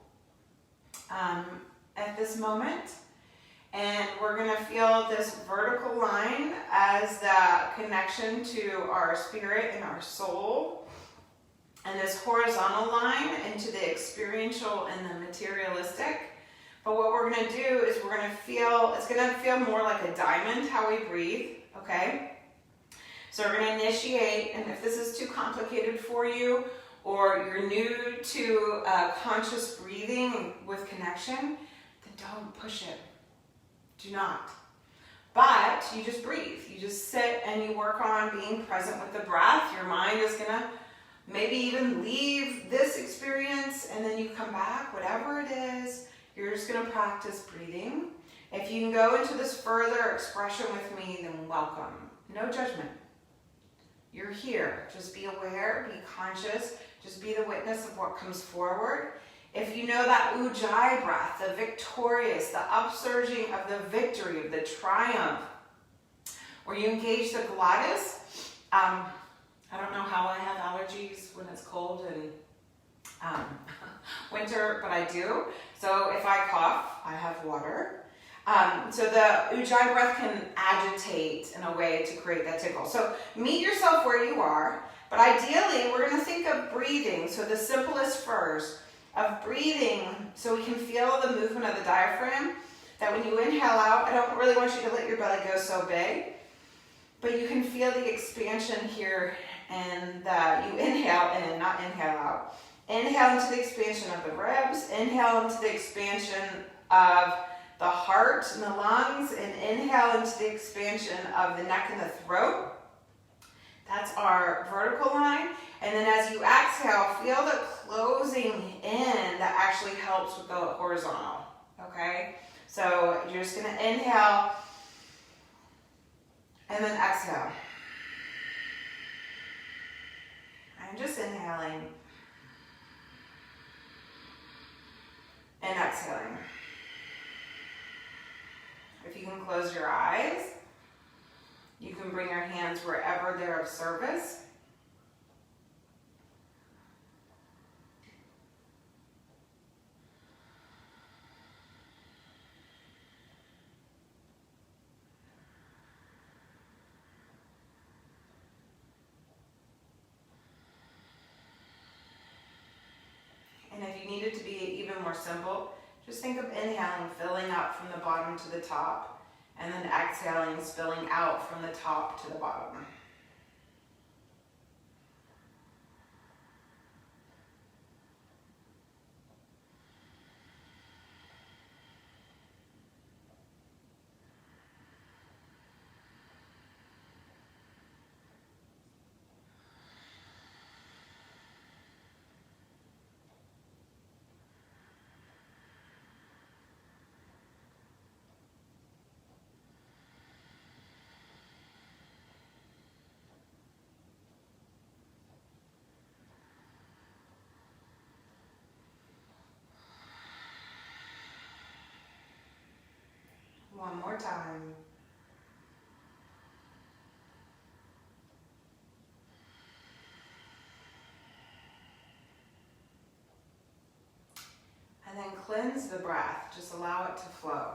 at this moment. And we're going to feel this vertical line as the connection to our spirit and our soul, and this horizontal line into the experiential and the materialistic. But what we're going to do is we're going to feel, it's going to feel more like a diamond how we breathe, okay? So we're going to initiate, and if this is too complicated for you, or you're new to conscious breathing with connection, then don't push it. Do not. But you just breathe. You just sit and you work on being present with the breath. Your mind is going to maybe even leave this experience, and then you come back, whatever it is. You're just going to practice breathing. If you can go into this further expression with me, then welcome. No judgment. You're here. Just be aware, be conscious, just be the witness of what comes forward. If you know that Ujjay breath, the victorious, the upsurging of the victory, of the triumph, where you engage the glottis. I don't know how I have allergies when it's cold and winter, but I do. So if I cough, I have water. So the Ujjay breath can agitate in a way to create that tickle. So meet yourself where you are, but ideally we're going to think of breathing. So the simplest first of breathing, so we can feel the movement of the diaphragm, that when you inhale out, I don't really want you to let your belly go so big, but you can feel the expansion here, and that you inhale in, not inhale out. Inhale into the expansion of the ribs, inhale into the expansion of the heart and the lungs, and inhale into the expansion of the neck and the throat. That's our vertical line. And then as you exhale, feel the closing in that actually helps with the horizontal, okay? So you're just gonna inhale and then exhale. I'm just inhaling and exhaling. If you can close your eyes, you can bring your hands wherever they're of service. And if you need it to be even more simple, just think of inhaling, filling up from the bottom to the top, and then exhaling, spilling out from the top to the bottom. One more time. And then cleanse the breath. Just allow it to flow.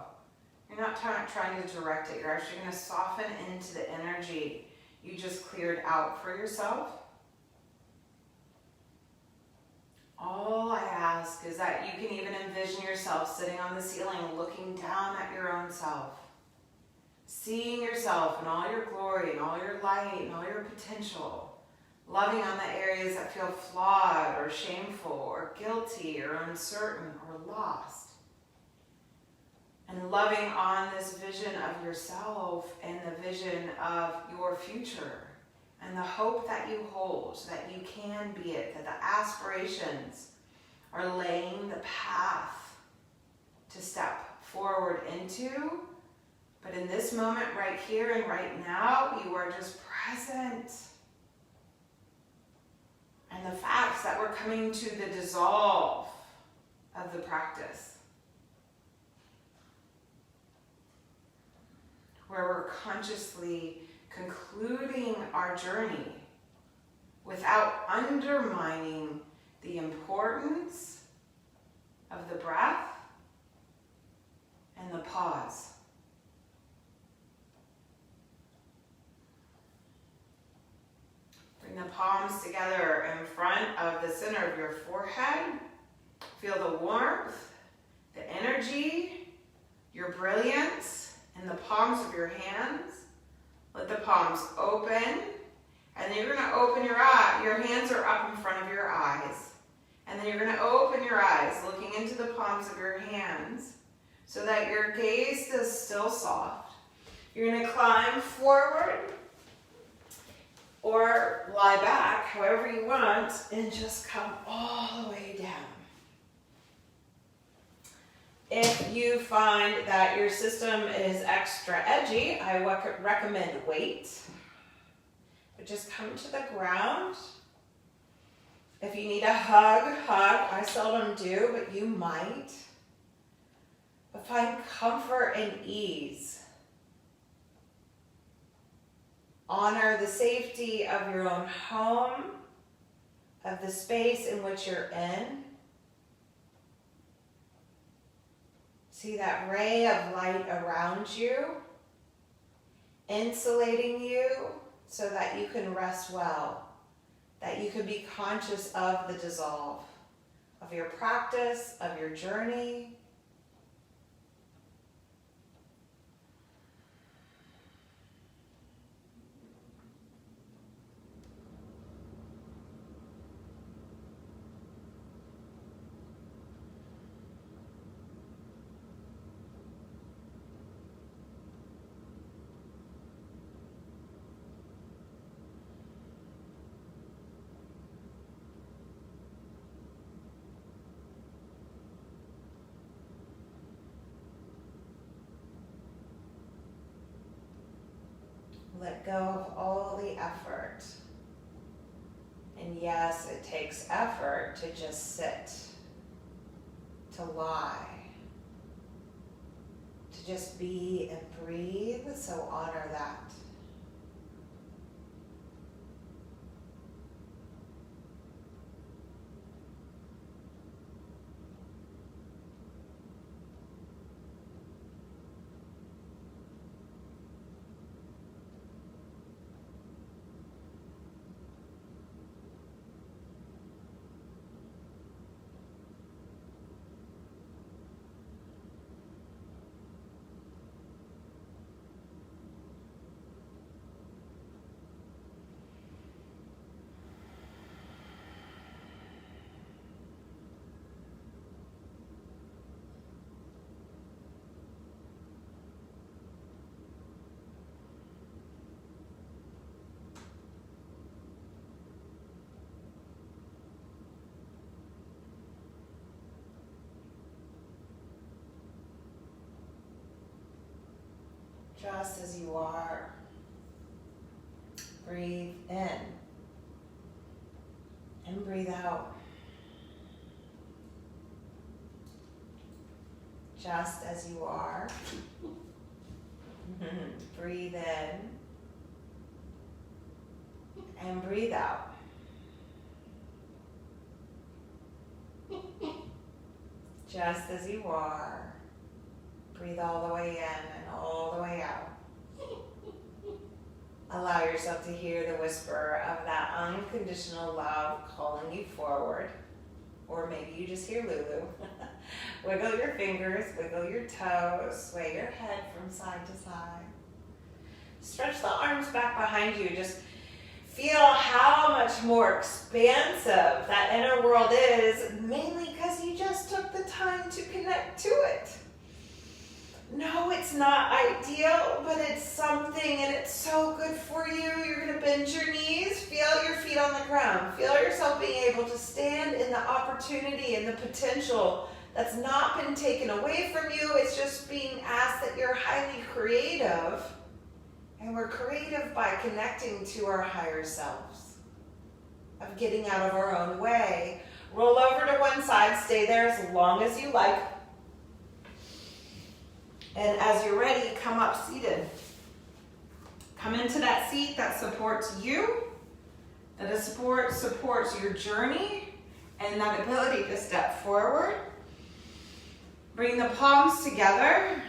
You're not trying to direct it. You're actually going to soften into the energy you just cleared out for yourself. All I ask is that you can even envision yourself sitting on the ceiling, looking down at your own self, seeing yourself in all your glory and all your light and all your potential, loving on the areas that feel flawed or shameful or guilty or uncertain or lost, and loving on this vision of yourself and the vision of your future. And the hope that you hold, so that you can be it, that the aspirations are laying the path to step forward into But in this moment, right here and right now, you are just present. And the facts that we're coming to the dissolve of the practice, where we're consciously concluding our journey without undermining the importance of the breath and the pause. Bring the palms together in front of the center of your forehead. Feel the warmth, the energy, your brilliance in the palms of your hands. Let the palms open, and then you're going to open your eye. Your hands are up in front of your eyes. And then you're going to open your eyes, looking into the palms of your hands, so that your gaze is still soft. You're going to climb forward or lie back, however you want, and just come all the way down. If you find that your system is extra edgy, I recommend weight. But just come to the ground. If you need a hug. I seldom do, but you might. But find comfort and ease. Honor the safety of your own home, of the space in which you're in. See that ray of light around you, insulating you so that you can rest well, that you can be conscious of the dissolve, of your practice, of your journey. Let go of all the effort. And yes, it takes effort to just sit, to lie, to just be and breathe, so honor that. Just as you are. Breathe in and breathe out. Just as you are. Breathe in and breathe out. Just as you are. Breathe all the way in and all the way out. Allow yourself to hear the whisper of that unconditional love calling you forward. Or maybe you just hear Lulu. Wiggle your fingers, wiggle your toes, sway your head from side to side. Stretch the arms back behind you. Just feel how much more expansive that inner world is, mainly because you just took the time to connect to it. No, it's not ideal, but it's something and it's so good for you. You're going to bend your knees, feel your feet on the ground. Feel yourself being able to stand in the opportunity and the potential that's not been taken away from you. It's just being asked that you're highly creative. And we're creative by connecting to our higher selves, of getting out of our own way. Roll over to one side, stay there as long as you like. And as you're ready, come up seated. Come into that seat that supports you, that supports your journey, and that ability to step forward. Bring the palms together,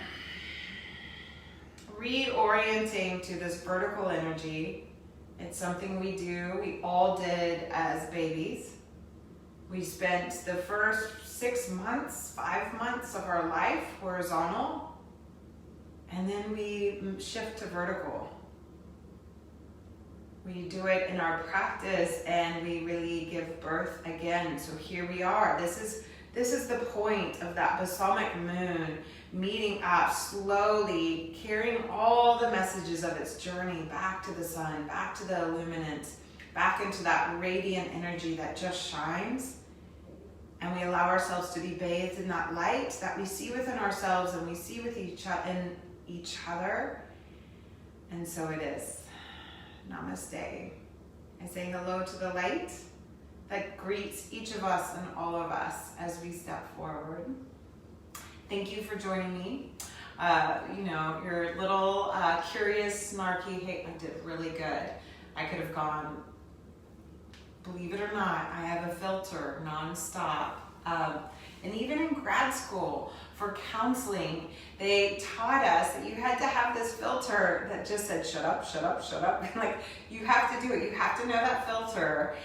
reorienting to this vertical energy. It's something we do, we all did as babies. We spent the first 6 months, 5 months of our life horizontal, and then we shift to vertical. We do it in our practice and we really give birth again. So here we are. This is the point of that Balsamic Moon meeting up slowly, carrying all the messages of its journey back to the sun, back to the illuminance, back into that radiant energy that just shines. And we allow ourselves to be bathed in that light that we see within ourselves and we see with each other. And so it is. Namaste. I say hello to the light that greets each of us and all of us as we step forward. Thank you for joining me. Your little curious, snarky, hey, I did really good. I could have gone, believe it or not, I have a filter nonstop. And even in grad school for counseling, they taught us that you had to have this filter that just said, shut up, shut up, shut up. Like, you have to do it. You have to know that filter.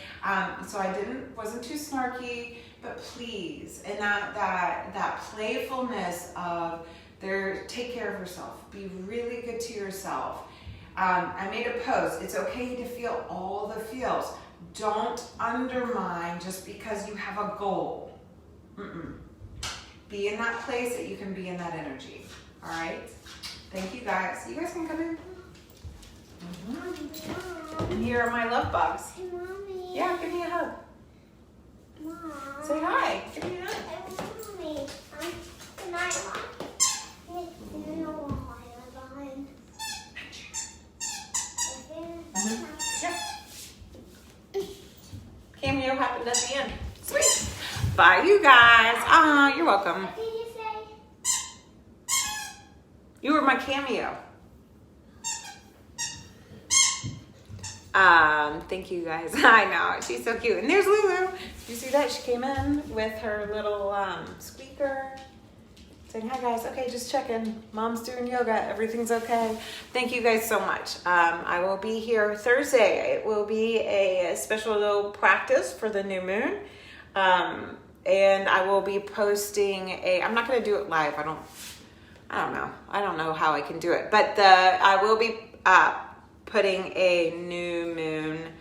So I wasn't too snarky, but please. And that playfulness of take care of yourself. Be really good to yourself. I made a post. It's okay to feel all the feels. Don't undermine just because you have a goal. Be in that place that you can be in that energy. All right? Thank you guys. You guys can come in. And here are my love bugs. Hey, Mommy. Yeah, give me a hug. Mom. Say hi. Give me a hug. Mommy. Can I Yeah. Cameo happened at the end. Sweet. Bye, you guys. You're welcome. What did you say? You were my cameo. Thank you guys. I know, she's so cute. And there's Lulu. Did you see that? She came in with her little squeaker. Saying, hi guys, okay, just checking. Mom's doing yoga, everything's okay. Thank you guys so much. I will be here Thursday. It will be a special little practice for the new moon. And I will be posting I'm not gonna do it live. I don't know. I don't know how I can do it, but I will be putting a new moon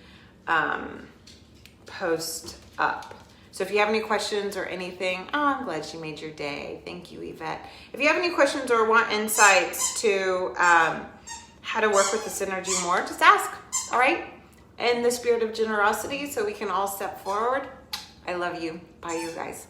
post up. So if you have any questions or anything, I'm glad she made your day. Thank you, Yvette. If you have any questions or want insights to how to work with this energy more, just ask, all right? In the spirit of generosity so we can all step forward. I love you. Bye, you guys.